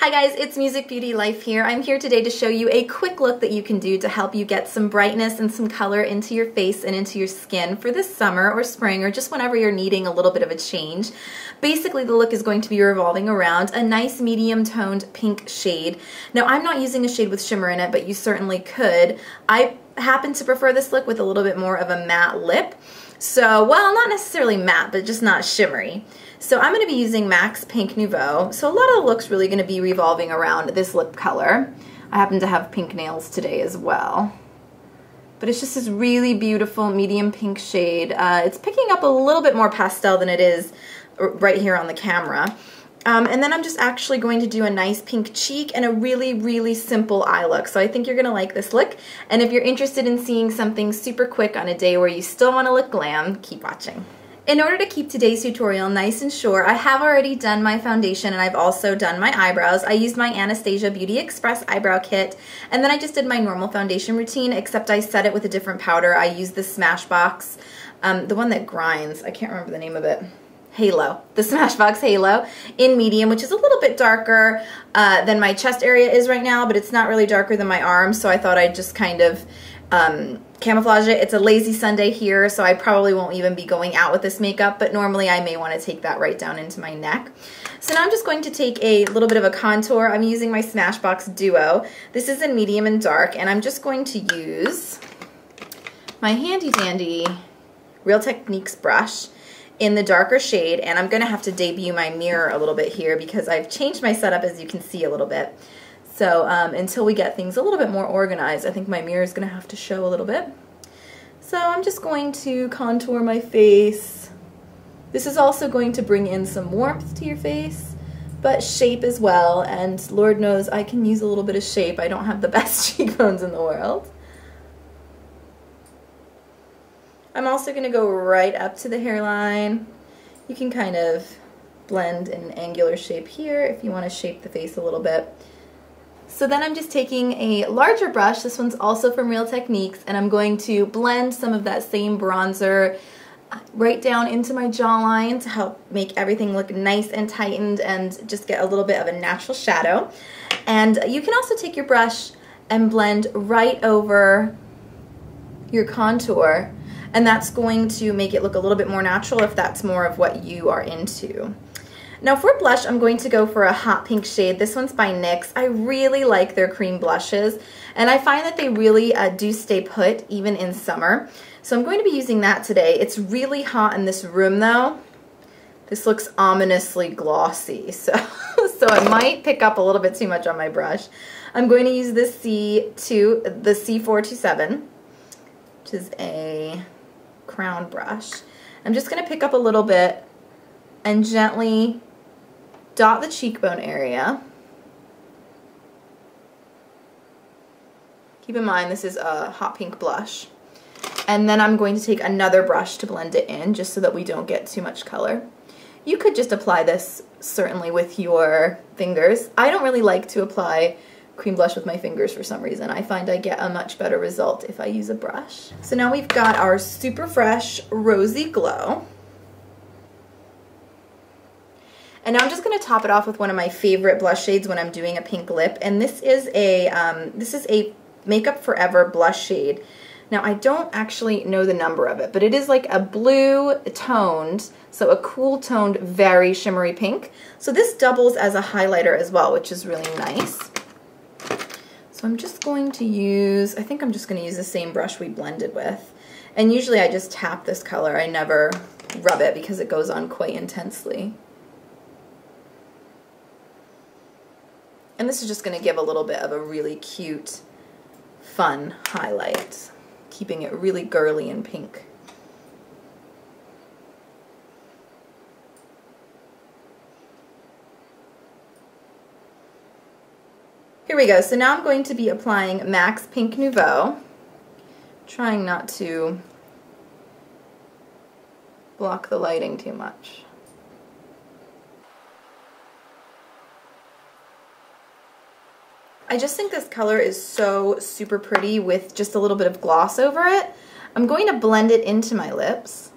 Hi guys, it's Music Beauty Life here. I'm here today to show you a quick look that you can do to help you get some brightness and some color into your face and into your skin for this summer or spring or just whenever you're needing a little bit of a change. Basically, the look is going to be revolving around a nice medium toned pink shade. Now, I'm not using a shade with shimmer in it, but you certainly could. I happen to prefer this look with a little bit more of a matte lip. So, well, not necessarily matte, but just not shimmery. So I'm going to be using MAC's Pink Nouveau. So a lot of the look's really going to be revolving around this lip color. I happen to have pink nails today as well. But it's just this really beautiful medium pink shade. It's picking up a little bit more pastel than it is right here on the camera. And then I'm just actually going to do a nice pink cheek and a really, really simple eye look. So I think you're going to like this look. And if you're interested in seeing something super quick on a day where you still want to look glam, keep watching. In order to keep today's tutorial nice and short, I have already done my foundation and I've also done my eyebrows. I used my Anastasia Beauty Express eyebrow kit, and then I just did my normal foundation routine, except I set it with a different powder. I used the Smashbox, the one that grinds. I can't remember the name of it. Halo, the Smashbox Halo in medium, which is a little bit darker than my chest area is right now, but it's not really darker than my arms, so I thought I'd just kind of camouflage it. It's a lazy Sunday here, so I probably won't even be going out with this makeup, but normally I may want to take that right down into my neck. So now I'm just going to take a little bit of a contour. I'm using my Smashbox Duo. This is in medium and dark, and I'm just going to use my handy dandy Real Techniques brush in the darker shade, and I'm going to have to debut my mirror a little bit here because I've changed my setup, as you can see, a little bit. So until we get things a little bit more organized, I think my mirror is going to have to show a little bit. So I'm just going to contour my face. This is also going to bring in some warmth to your face, but shape as well. And Lord knows I can use a little bit of shape. I don't have the best cheekbones in the world. I'm also going to go right up to the hairline. You can kind of blend an angular shape here if you want to shape the face a little bit. So then I'm just taking a larger brush, this one's also from Real Techniques, and I'm going to blend some of that same bronzer right down into my jawline to help make everything look nice and tightened and just get a little bit of a natural shadow. And you can also take your brush and blend right over your contour, and that's going to make it look a little bit more natural if that's more of what you are into. Now for blush, I'm going to go for a hot pink shade. This one's by NYX. I really like their cream blushes, and I find that they really do stay put even in summer. So I'm going to be using that today. It's really hot in this room though. This looks ominously glossy, so I might pick up a little bit too much on my brush. I'm going to use this the C427, which is a crown brush. I'm just going to pick up a little bit and gently dot the cheekbone area. Keep in mind this is a hot pink blush. And then I'm going to take another brush to blend it in just so that we don't get too much color. You could just apply this certainly with your fingers. I don't really like to apply cream blush with my fingers for some reason. I find I get a much better result if I use a brush. So now we've got our super fresh rosy glow. And now I'm just going to top it off with one of my favorite blush shades when I'm doing a pink lip, and this is a Makeup Forever blush shade. Now I don't actually know the number of it, but it is like a blue toned, so a cool toned, very shimmery pink. So this doubles as a highlighter as well, which is really nice. So I'm just going to use, I think I'm just going to use the same brush we blended with. And usually I just tap this color. I never rub it because it goes on quite intensely. And this is just going to give a little bit of a really cute, fun highlight, keeping it really girly and pink. Here we go. So now I'm going to be applying MAC's Pink Nouveau, trying not to block the lighting too much. I just think this color is so super pretty with just a little bit of gloss over it. I'm going to blend it into my lips.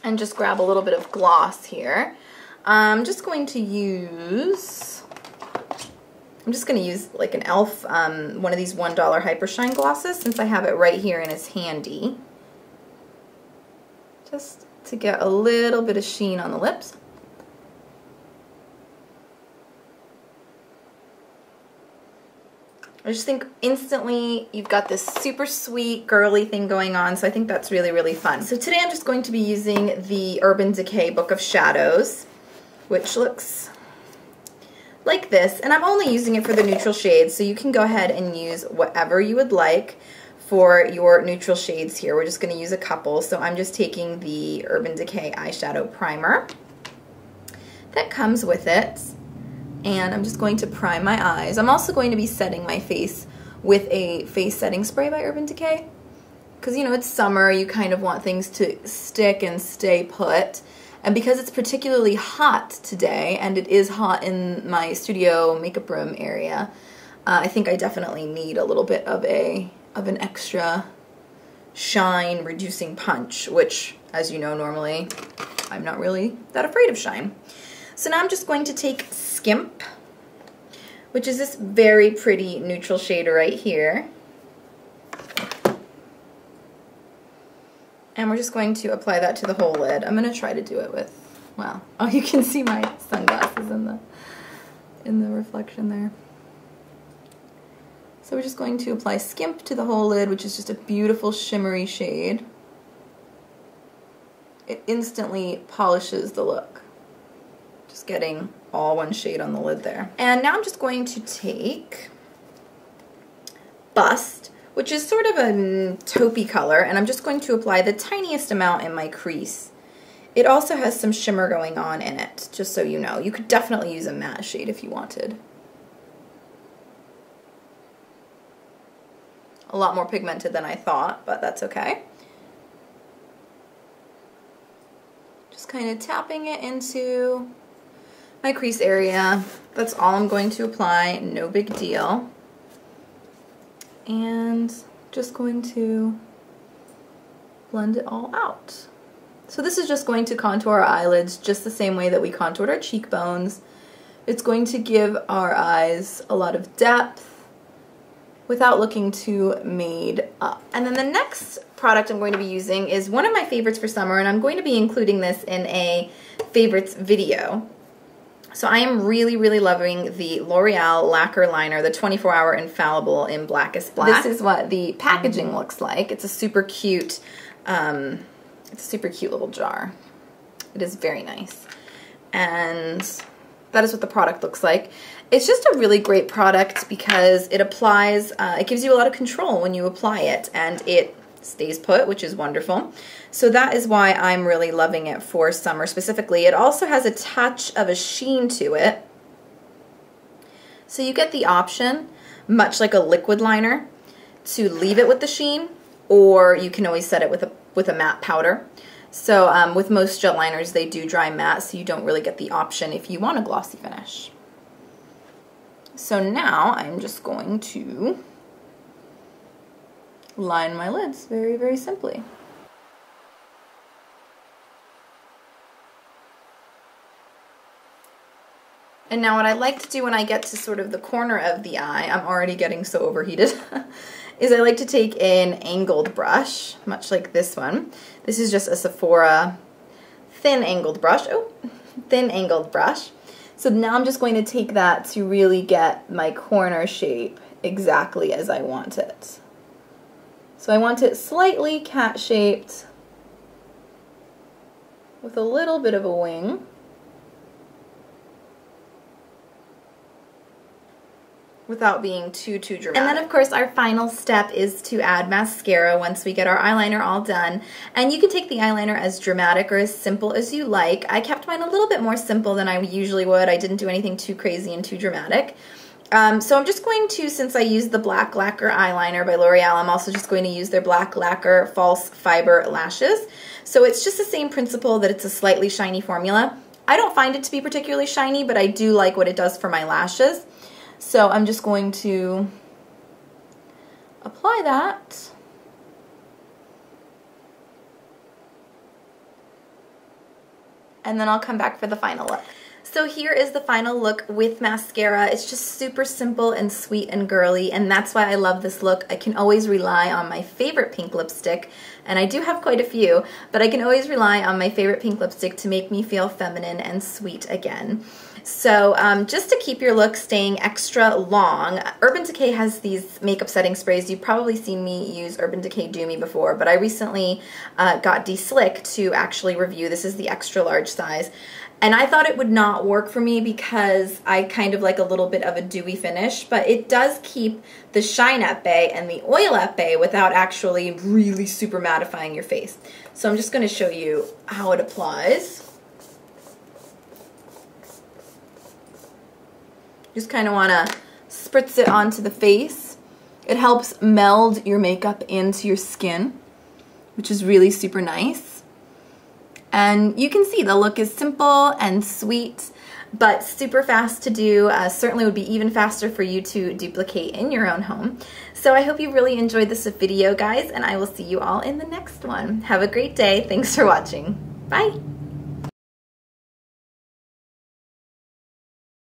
and just grab a little bit of gloss here. I'm just going to use like an e.l.f. One of these $1 Hypershine glosses, since I have it right here and it's handy. Just to get a little bit of sheen on the lips. I just think instantly you've got this super sweet girly thing going on, so I think that's really, really fun. So today I'm just going to be using the Urban Decay Book of Shadows, which looks like this, and I'm only using it for the neutral shades, so you can go ahead and use whatever you would like for your neutral shades here. We're just going to use a couple, so I'm just taking the Urban Decay eyeshadow primer that comes with it, and I'm just going to prime my eyes. I'm also going to be setting my face with a face setting spray by Urban Decay, because you know it's summer, you kind of want things to stick and stay put. And because it's particularly hot today, and it is hot in my studio makeup room area, I think I definitely need a little bit of an extra shine reducing punch, which, as you know, normally I'm not really that afraid of shine. So now I'm just going to take Skimp, which is this very pretty neutral shade right here. And we're just going to apply that to the whole lid. I'm going to try to do it with, well, oh, you can see my sunglasses in the reflection there. So we're just going to apply Skimp to the whole lid, which is just a beautiful shimmery shade. It instantly polishes the look. Just getting all one shade on the lid there. And now I'm just going to take Bust, which is sort of a taupey color, and I'm just going to apply the tiniest amount in my crease. It also has some shimmer going on in it, just so you know. You could definitely use a matte shade if you wanted. A lot more pigmented than I thought, but that's okay. Just kind of tapping it into my crease area. That's all I'm going to apply, no big deal. And just going to blend it all out. So this is just going to contour our eyelids just the same way that we contoured our cheekbones. It's going to give our eyes a lot of depth without looking too made up. And then the next product I'm going to be using is one of my favorites for summer, and I'm going to be including this in a favorites video. So I am really, really loving the L'Oreal Lacquer Liner, the 24-hour Infallible in Blackest Black. This is what the packaging looks like. It's a super cute, little jar. It is very nice. And that is what the product looks like. It's just a really great product because it applies, it gives you a lot of control when you apply it, and it stays put, which is wonderful. So that is why I'm really loving it for summer specifically. It also has a touch of a sheen to it. So you get the option, much like a liquid liner, to leave it with the sheen, or you can always set it with a matte powder. So with most gel liners, they do dry matte, so you don't really get the option if you want a glossy finish. So now I'm just going to line my lids very, very simply. And now what I like to do when I get to sort of the corner of the eye, I'm already getting so overheated, is I like to take an angled brush, much like this one. This is just a Sephora thin angled brush. Oh, thin angled brush. So now I'm just going to take that to really get my corner shape exactly as I want it. So I want it slightly cat-shaped with a little bit of a wing. Without being too dramatic. And then of course our final step is to add mascara once we get our eyeliner all done. And you can take the eyeliner as dramatic or as simple as you like. I kept mine a little bit more simple than I usually would. I didn't do anything too crazy and too dramatic. So I'm just going to, since I used the Black Lacquer eyeliner by L'Oreal, I'm also just going to use their Black Lacquer False Fiber Lashes. So it's just the same principle that it's a slightly shiny formula. I don't find it to be particularly shiny, but I do like what it does for my lashes. So I'm just going to apply that. and then I'll come back for the final look. So here is the final look with mascara. It's just super simple and sweet and girly, and that's why I love this look. I can always rely on my favorite pink lipstick, and I do have quite a few, but I can always rely on my favorite pink lipstick to make me feel feminine and sweet again. So just to keep your look staying extra long, Urban Decay has these makeup setting sprays. You've probably seen me use Urban Decay Do Me before, but I recently got De-Slick to actually review. This is the extra large size. And I thought it would not work for me because I kind of like a little bit of a dewy finish, but it does keep the shine at bay and the oil at bay without actually really super mattifying your face. So I'm just going to show you how it applies. Just kind of want to spritz it onto the face. It helps meld your makeup into your skin, which is really super nice. And you can see the look is simple and sweet, but super fast to do. Certainly would be even faster for you to duplicate in your own home. So I hope you really enjoyed this video, guys, and I will see you all in the next one. Have a great day. Thanks for watching. Bye.